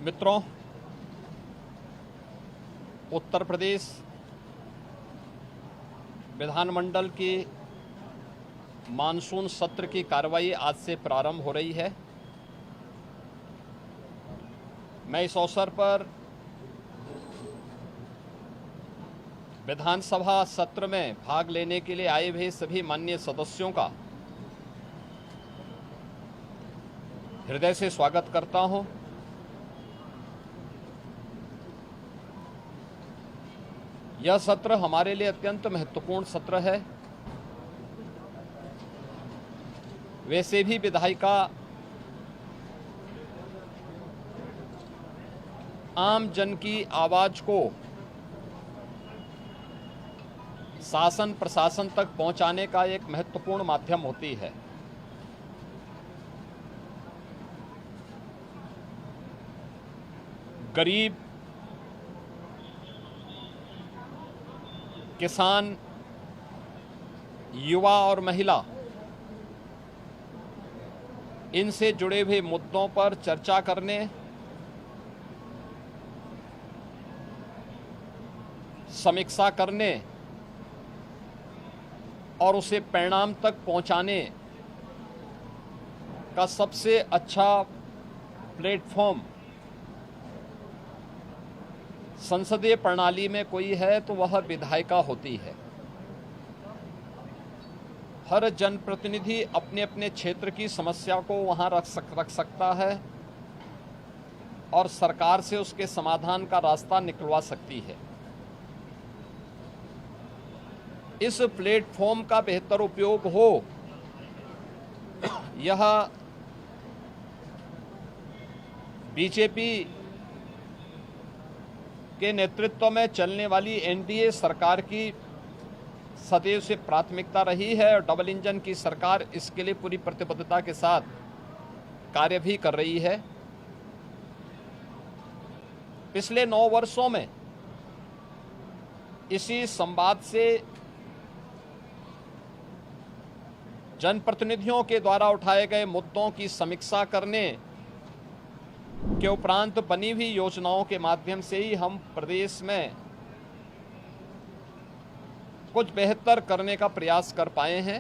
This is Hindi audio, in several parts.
मित्रों, उत्तर प्रदेश विधानमंडल की मानसून सत्र की कार्रवाई आज से प्रारंभ हो रही है। मैं इस अवसर पर विधानसभा सत्र में भाग लेने के लिए आए हुए सभी माननीय सदस्यों का हृदय से स्वागत करता हूं। यह सत्र हमारे लिए अत्यंत महत्वपूर्ण सत्र है। वैसे भी विधायिका आम जन की आवाज को शासन प्रशासन तक पहुंचाने का एक महत्वपूर्ण माध्यम होती है। गरीब, किसान, युवा और महिला, इनसे जुड़े हुए मुद्दों पर चर्चा करने, समीक्षा करने और उसे परिणाम तक पहुंचाने का सबसे अच्छा प्लेटफॉर्म संसदीय प्रणाली में कोई है तो वह विधायिका होती है। हर जनप्रतिनिधि अपने अपने क्षेत्र की समस्या को वहां रख सकता है और सरकार से उसके समाधान का रास्ता निकलवा सकती है। इस प्लेटफॉर्म का बेहतर उपयोग हो, यह बीजेपी के नेतृत्व में चलने वाली एनडीए सरकार की सदैव से प्राथमिकता रही है और डबल इंजन की सरकार इसके लिए पूरी प्रतिबद्धता के साथ कार्य भी कर रही है। पिछले 9 वर्षों में इसी संवाद से जनप्रतिनिधियों के द्वारा उठाए गए मुद्दों की समीक्षा करने के उपरांत बनी हुई योजनाओं के माध्यम से ही हम प्रदेश में कुछ बेहतर करने का प्रयास कर पाए हैं।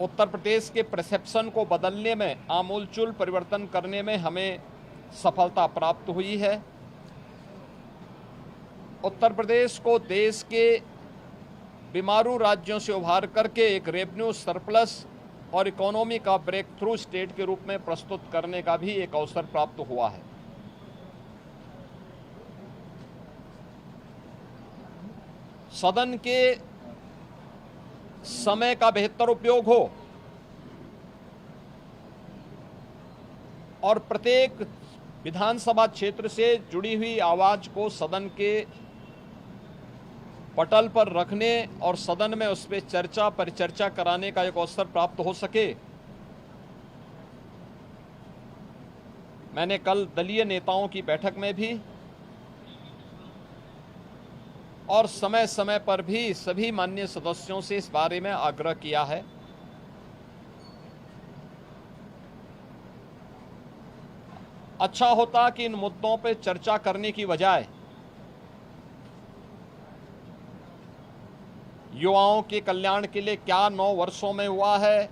उत्तर प्रदेश के परसेप्शन को बदलने में, आमूलचूल परिवर्तन करने में हमें सफलता प्राप्त हुई है। उत्तर प्रदेश को देश के बीमारू राज्यों से उभार करके एक रेवेन्यू सरप्लस और इकोनॉमी का ब्रेक थ्रू स्टेट के रूप में प्रस्तुत करने का भी एक अवसर प्राप्त हुआ है। सदन के समय का बेहतर उपयोग हो और प्रत्येक विधानसभा क्षेत्र से जुड़ी हुई आवाज को सदन के पटल पर रखने और सदन में उस पर चर्चा परिचर्चा कराने का एक अवसर प्राप्त हो सके। मैंने कल दलीय नेताओं की बैठक में भी और समय समय पर भी सभी माननीय सदस्यों से इस बारे में आग्रह किया है। अच्छा होता कि इन मुद्दों पर चर्चा करने की बजाय युवाओं के कल्याण के लिए क्या 9 वर्षों में हुआ है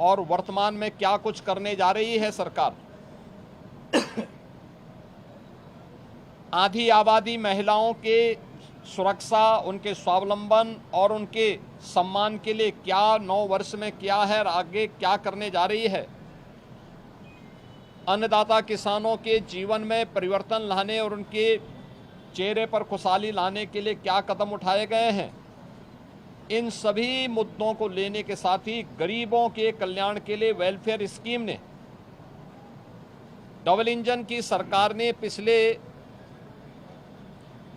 और वर्तमान में क्या कुछ करने जा रही है सरकार। आधी आबादी महिलाओं के सुरक्षा, उनके स्वावलंबन और उनके सम्मान के लिए क्या 9 वर्ष में किया है और आगे क्या करने जा रही है। अन्नदाता किसानों के जीवन में परिवर्तन लाने और उनके चेहरे पर खुशहाली लाने के लिए क्या कदम उठाए गए हैं। इन सभी मुद्दों को लेने के साथ ही गरीबों के कल्याण के लिए वेलफेयर स्कीम ने, डबल इंजन की सरकार ने पिछले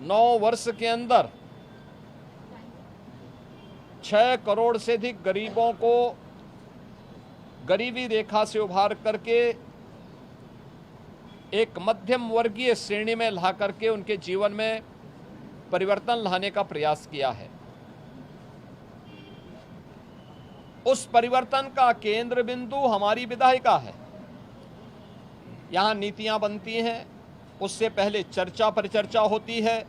9 वर्ष के अंदर 6 करोड़ से अधिक गरीबों को गरीबी रेखा से उभार करके एक मध्यम वर्गीय श्रेणी में ला करके उनके जीवन में परिवर्तन लाने का प्रयास किया है। उस परिवर्तन का केंद्र बिंदु हमारी विधायिका है। यहाँ नीतियाँ बनती हैं, उससे पहले चर्चा परिचर्चा होती है।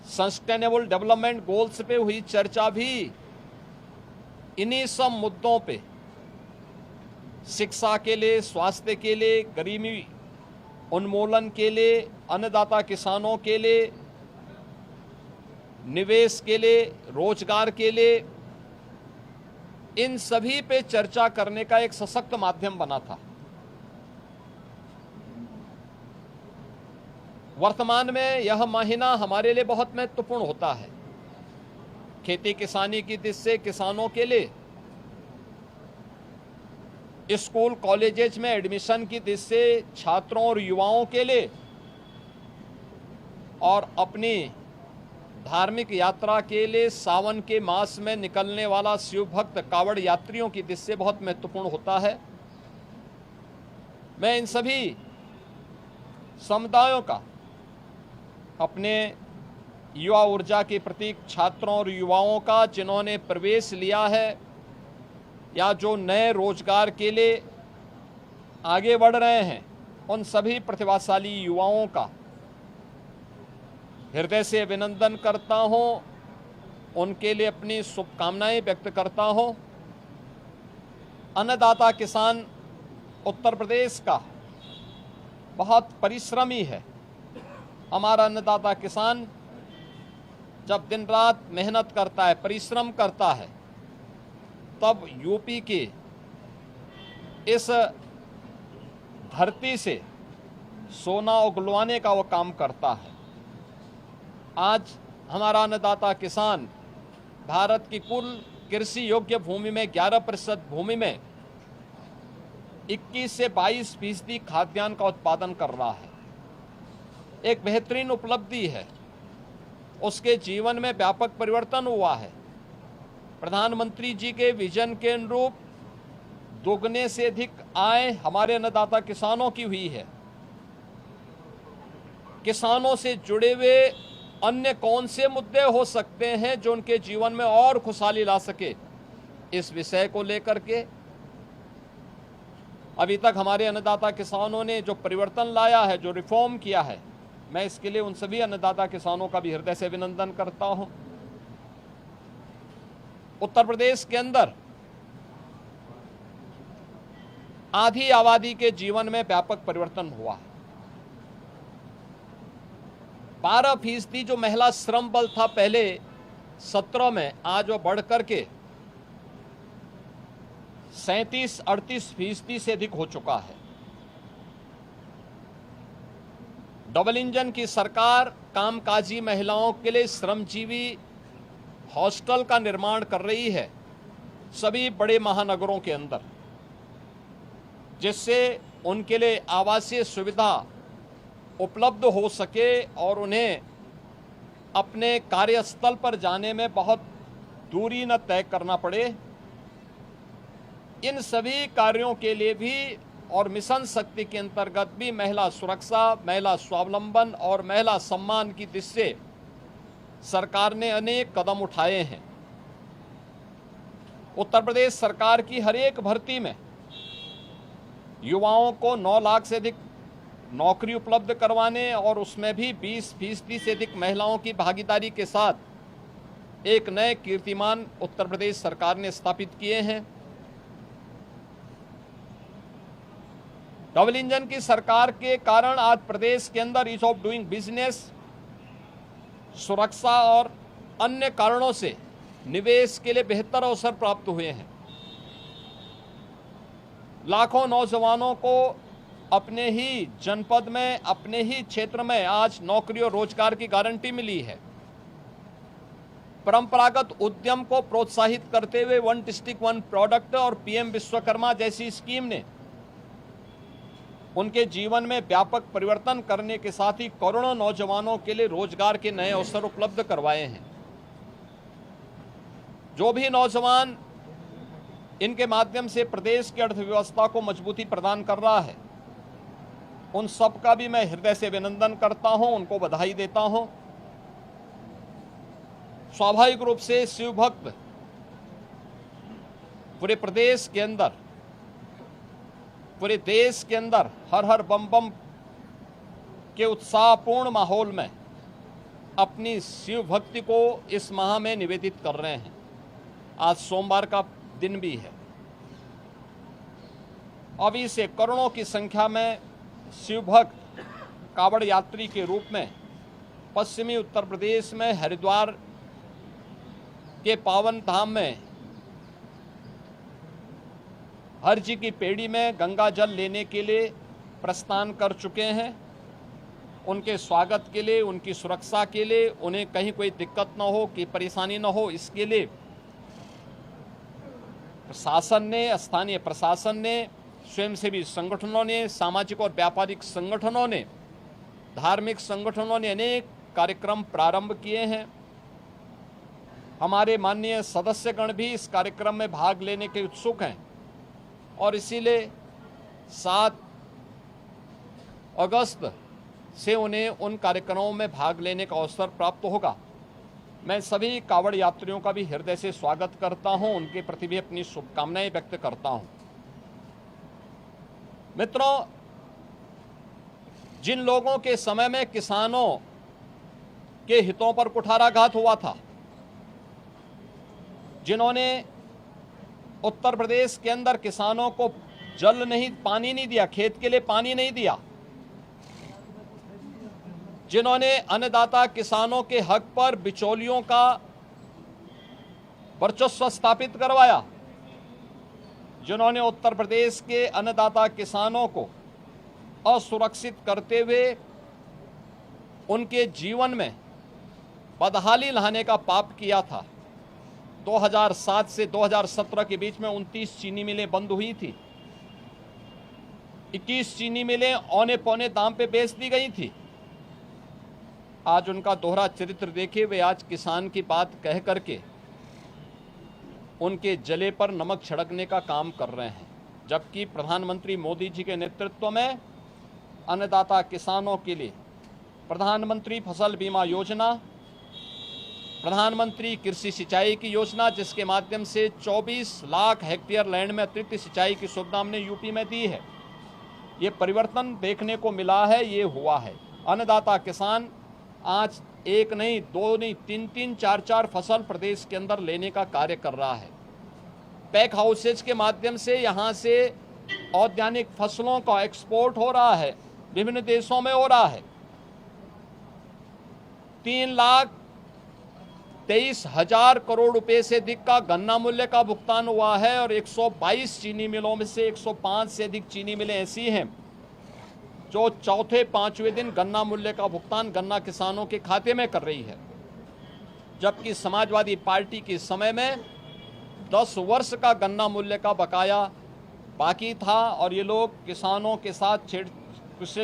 सस्टेनेबल डेवलपमेंट गोल्स पे हुई चर्चा भी इन्हीं सब मुद्दों पे, शिक्षा के लिए, स्वास्थ्य के लिए, गरीबी उन्मूलन के लिए, अन्नदाता किसानों के लिए, निवेश के लिए, रोजगार के लिए, इन सभी पे चर्चा करने का एक सशक्त माध्यम बना था। वर्तमान में यह महीना हमारे लिए बहुत महत्वपूर्ण होता है। खेती किसानी की दृष्टि से किसानों के लिए, स्कूल कॉलेजेस में एडमिशन की दृष्टि से छात्रों और युवाओं के लिए, और अपनी धार्मिक यात्रा के लिए सावन के मास में निकलने वाला शिव भक्त कावड़ यात्रियों की दृष्टि से बहुत महत्वपूर्ण होता है। मैं इन सभी समुदायों का, अपने युवा ऊर्जा के प्रतीक छात्रों और युवाओं का, जिन्होंने प्रवेश लिया है या जो नए रोजगार के लिए आगे बढ़ रहे हैं, उन सभी प्रतिभाशाली युवाओं का हृदय से अभिनंदन करता हूं, उनके लिए अपनी शुभकामनाएं व्यक्त करता हूं। अन्नदाता किसान उत्तर प्रदेश का बहुत परिश्रमी है। हमारा अन्नदाता किसान जब दिन रात मेहनत करता है, परिश्रम करता है, तब यूपी के इस धरती से सोना उगलवाने का वो काम करता है। आज हमारा अन्नदाता किसान भारत की कुल कृषि योग्य भूमि में 11% भूमि में 21 से 22% खाद्यान्न का उत्पादन कर रहा है। एक बेहतरीन उपलब्धि है। उसके जीवन में व्यापक परिवर्तन हुआ है। प्रधानमंत्री जी के विजन के अनुरूप दोगुने से अधिक आय हमारे अन्नदाता किसानों की हुई है। किसानों से जुड़े हुए अन्य कौन से मुद्दे हो सकते हैं जो उनके जीवन में और खुशहाली ला सके, इस विषय को लेकर के अभी तक हमारे अन्नदाता किसानों ने जो परिवर्तन लाया है, जो रिफॉर्म किया है, मैं इसके लिए उन सभी अन्नदाता किसानों का भी हृदय से अभिनंदन करता हूं। उत्तर प्रदेश के अंदर आधी आबादी के जीवन में व्यापक परिवर्तन हुआ है। 12% जो महिला श्रम बल था पहले 17 में, आज वो बढ़ करके 37-38% से अधिक हो चुका है। डबल इंजन की सरकार कामकाजी महिलाओं के लिए श्रमजीवी हॉस्टल का निर्माण कर रही है सभी बड़े महानगरों के अंदर, जिससे उनके लिए आवासीय सुविधा उपलब्ध हो सके और उन्हें अपने कार्यस्थल पर जाने में बहुत दूरी न तय करना पड़े। इन सभी कार्यों के लिए भी और मिशन शक्ति के अंतर्गत भी महिला सुरक्षा, महिला स्वावलंबन और महिला सम्मान की दृष्टि से सरकार ने अनेक कदम उठाए हैं। उत्तर प्रदेश सरकार की हर एक भर्ती में युवाओं को 9 लाख से अधिक नौकरी उपलब्ध करवाने और उसमें भी 20% से अधिक महिलाओं की भागीदारी के साथ एक नए कीर्तिमान उत्तर प्रदेश सरकार ने स्थापित किए हैं। डबल इंजन की सरकार के कारण आज प्रदेश के अंदर ईज ऑफ डूइंग बिजनेस, सुरक्षा और अन्य कारणों से निवेश के लिए बेहतर अवसर प्राप्त हुए हैं। लाखों नौजवानों को अपने ही जनपद में, अपने ही क्षेत्र में आज नौकरी और रोजगार की गारंटी मिली है। परंपरागत उद्यम को प्रोत्साहित करते हुए 1 डिस्ट्रिक्ट 1 प्रोडक्ट और पीएम विश्वकर्मा जैसी स्कीम ने उनके जीवन में व्यापक परिवर्तन करने के साथ ही करोड़ों नौजवानों के लिए रोजगार के नए अवसर उपलब्ध करवाए हैं। जो भी नौजवान इनके माध्यम से प्रदेश की अर्थव्यवस्था को मजबूती प्रदान कर रहा है, उन सब का भी मैं हृदय से अभिनंदन करता हूं, उनको बधाई देता हूं। स्वाभाविक रूप से शिव भक्त पूरे प्रदेश के अंदर पूरे देश के अंदर हर हर बम बम के उत्साहपूर्ण माहौल में अपनी शिव भक्ति को इस माह में निवेदित कर रहे हैं। आज सोमवार का दिन भी है। अभी से करोड़ों की संख्या में शिव भक्त कावड़ यात्री के रूप में पश्चिमी उत्तर प्रदेश में हरिद्वार के पावन धाम में हर जी की पेड़ी में गंगा जल लेने के लिए प्रस्थान कर चुके हैं। उनके स्वागत के लिए, उनकी सुरक्षा के लिए, उन्हें कहीं कोई दिक्कत न हो, कि परेशानी न हो, इसके लिए प्रशासन ने, स्थानीय प्रशासन ने, स्वयंसेवी संगठनों ने, सामाजिक और व्यापारिक संगठनों ने, धार्मिक संगठनों ने अनेक कार्यक्रम प्रारंभ किए हैं। हमारे माननीय सदस्यगण भी इस कार्यक्रम में भाग लेने के उत्सुक हैं और इसीलिए 7 अगस्त से उन्हें उन कार्यक्रमों में भाग लेने का अवसर प्राप्त होगा। मैं सभी कावड़ यात्रियों का भी हृदय से स्वागत करता हूं, उनके प्रति भी अपनी शुभकामनाएं व्यक्त करता हूं। मित्रों, जिन लोगों के समय में किसानों के हितों पर कुठाराघात हुआ था, जिन्होंने उत्तर प्रदेश के अंदर किसानों को जल नहीं, पानी नहीं दिया, खेत के लिए पानी नहीं दिया, जिन्होंने अन्नदाता किसानों के हक पर बिचौलियों का वर्चस्व स्थापित करवाया, जिन्होंने उत्तर प्रदेश के अन्नदाता किसानों को असुरक्षित करते हुए उनके जीवन में बदहाली लाने का पाप किया था। 2007 से 2017 के बीच में 29 चीनी मिलें बंद हुई थी। 21 चीनी मिलें औने पौने दाम पे बेच दी गई थी। आज उनका दोहरा चरित्र देखिए, वे आज किसान की बात कह करके उनके जले पर नमक छिड़कने का काम कर रहे हैं, जबकि प्रधानमंत्री मोदी जी के नेतृत्व में अन्नदाता किसानों के लिए प्रधानमंत्री फसल बीमा योजना, प्रधानमंत्री कृषि सिंचाई की योजना, जिसके माध्यम से 24 लाख हेक्टेयर लैंड में अतिरिक्त सिंचाई की सुविधा हमने यूपी में दी है। ये परिवर्तन देखने को मिला है, ये हुआ है। अन्नदाता किसान आज 1 नहीं, 2 नहीं, 3-3, 4-4 फसल प्रदेश के अंदर लेने का कार्य कर रहा है। पैक हाउसेज के माध्यम से यहाँ से औद्यानिक फसलों का एक्सपोर्ट हो रहा है, विभिन्न देशों में हो रहा है। 3,23,000 करोड़ रुपए से अधिक का गन्ना मूल्य का भुगतान हुआ है और 122 चीनी मिलों में से 105 से अधिक चीनी मिलें ऐसी हैं जो चौथे 5वें दिन गन्ना मूल्य का भुगतान गन्ना किसानों के खाते में कर रही है, जबकि समाजवादी पार्टी के समय में 10 वर्ष का गन्ना मूल्य का बकाया बाकी था और ये लोग किसानों के साथ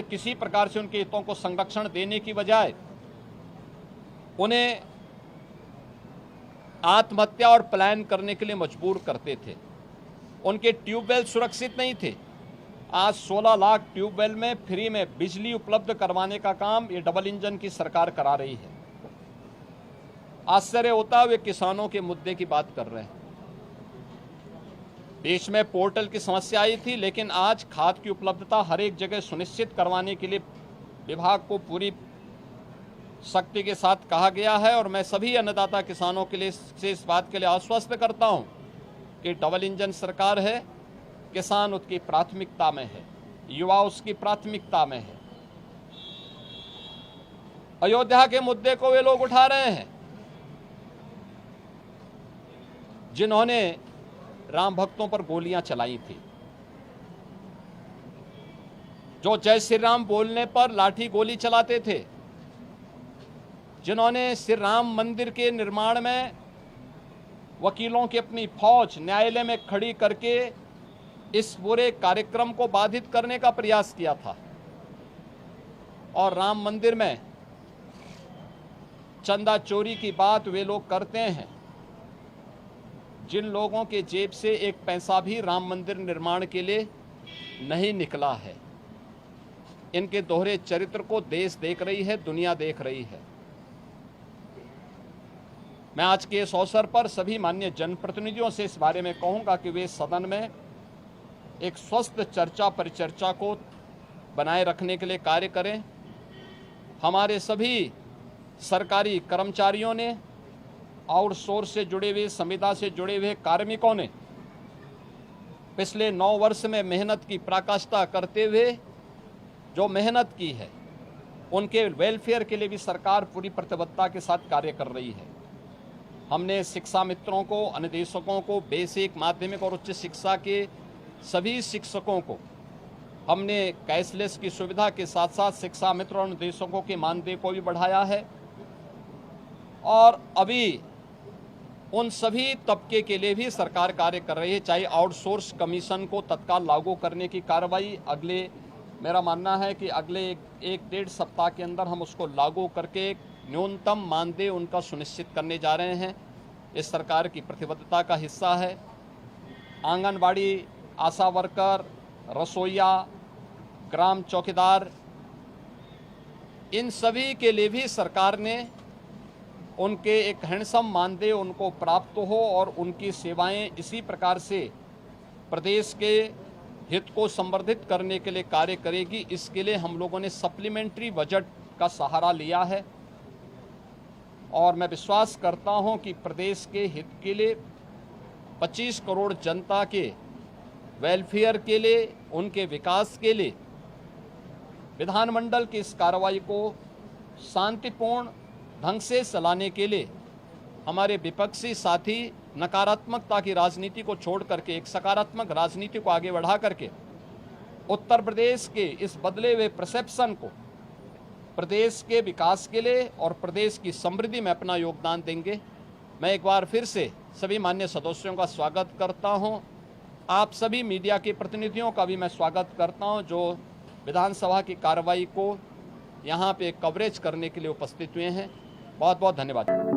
किसी प्रकार से उनके हितों को संरक्षण देने की बजाय उन्हें आत्महत्या और पलायन करने के लिए मजबूर करते थे। उनके ट्यूबवेल सुरक्षित नहीं थे। आज 16 लाख ट्यूबवेल में फ्री में बिजली उपलब्ध करवाने का काम ये डबल इंजन की सरकार करा रही है। आश्चर्य होता है, वे किसानों के मुद्दे की बात कर रहे हैं। देश में पोर्टल की समस्या आई थी, लेकिन आज खाद की उपलब्धता हर एक जगह सुनिश्चित करवाने के लिए विभाग को पूरी शक्ति के साथ कहा गया है और मैं सभी अन्नदाता किसानों के लिए से इस बात के लिए आश्वस्त करता हूं कि डबल इंजन सरकार है, किसान उसकी प्राथमिकता में है, युवा उसकी प्राथमिकता में है। अयोध्या के मुद्दे को वे लोग उठा रहे हैं जिन्होंने राम भक्तों पर गोलियां चलाई थी, जो जय श्री राम बोलने पर लाठी गोली चलाते थे, जिन्होंने श्री राम मंदिर के निर्माण में वकीलों की अपनी फौज न्यायालय में खड़ी करके इस पूरे कार्यक्रम को बाधित करने का प्रयास किया था। और राम मंदिर में चंदा चोरी की बात वे लोग करते हैं जिन लोगों के जेब से एक पैसा भी राम मंदिर निर्माण के लिए नहीं निकला है। इनके दोहरे चरित्र को देश देख रही है, दुनिया देख रही है। मैं आज के इस अवसर पर सभी माननीय जनप्रतिनिधियों से इस बारे में कहूंगा कि वे सदन में एक स्वस्थ चर्चा परिचर्चा को बनाए रखने के लिए कार्य करें। हमारे सभी सरकारी कर्मचारियों ने, आउटसोर्स से जुड़े हुए, संविदा से जुड़े हुए कार्मिकों ने पिछले 9 वर्ष में मेहनत की पराकाष्ठा करते हुए जो मेहनत की है, उनके वेलफेयर के लिए भी सरकार पूरी प्रतिबद्धता के साथ कार्य कर रही है। हमने शिक्षा मित्रों को, अनुदेशकों को, बेसिक, माध्यमिक और उच्च शिक्षा के सभी शिक्षकों को हमने कैशलेस की सुविधा के साथ साथ शिक्षा मित्र और अनुदेशकों के मानदेय को भी बढ़ाया है। और अभी उन सभी तबके के लिए भी सरकार कार्य कर रही है, चाहे आउटसोर्स कमीशन को तत्काल लागू करने की कार्रवाई मेरा मानना है कि अगले 1-1.5 सप्ताह के अंदर हम उसको लागू करके न्यूनतम मानदेय उनका सुनिश्चित करने जा रहे हैं। इस सरकार की प्रतिबद्धता का हिस्सा है। आंगनबाड़ी, आशा वर्कर, रसोइया, ग्राम चौकीदार, इन सभी के लिए भी सरकार ने उनके एक हैंडसम मानदेय उनको प्राप्त हो और उनकी सेवाएं इसी प्रकार से प्रदेश के हित को संवर्धित करने के लिए कार्य करेगी। इसके लिए हम लोगों ने सप्लीमेंट्री बजट का सहारा लिया है और मैं विश्वास करता हूं कि प्रदेश के हित के लिए 25 करोड़ जनता के वेलफेयर के लिए, उनके विकास के लिए विधानमंडल की इस कार्रवाई को शांतिपूर्ण ढंग से चलाने के लिए हमारे विपक्षी साथी नकारात्मकता की राजनीति को छोड़ करके एक सकारात्मक राजनीति को आगे बढ़ा करके उत्तर प्रदेश के इस बदले हुए परसेप्शन को प्रदेश के विकास के लिए और प्रदेश की समृद्धि में अपना योगदान देंगे। मैं एक बार फिर से सभी माननीय सदस्यों का स्वागत करता हूं। आप सभी मीडिया के प्रतिनिधियों का भी मैं स्वागत करता हूं जो विधानसभा की कार्रवाई को यहां पे कवरेज करने के लिए उपस्थित हुए हैं। बहुत बहुत धन्यवाद।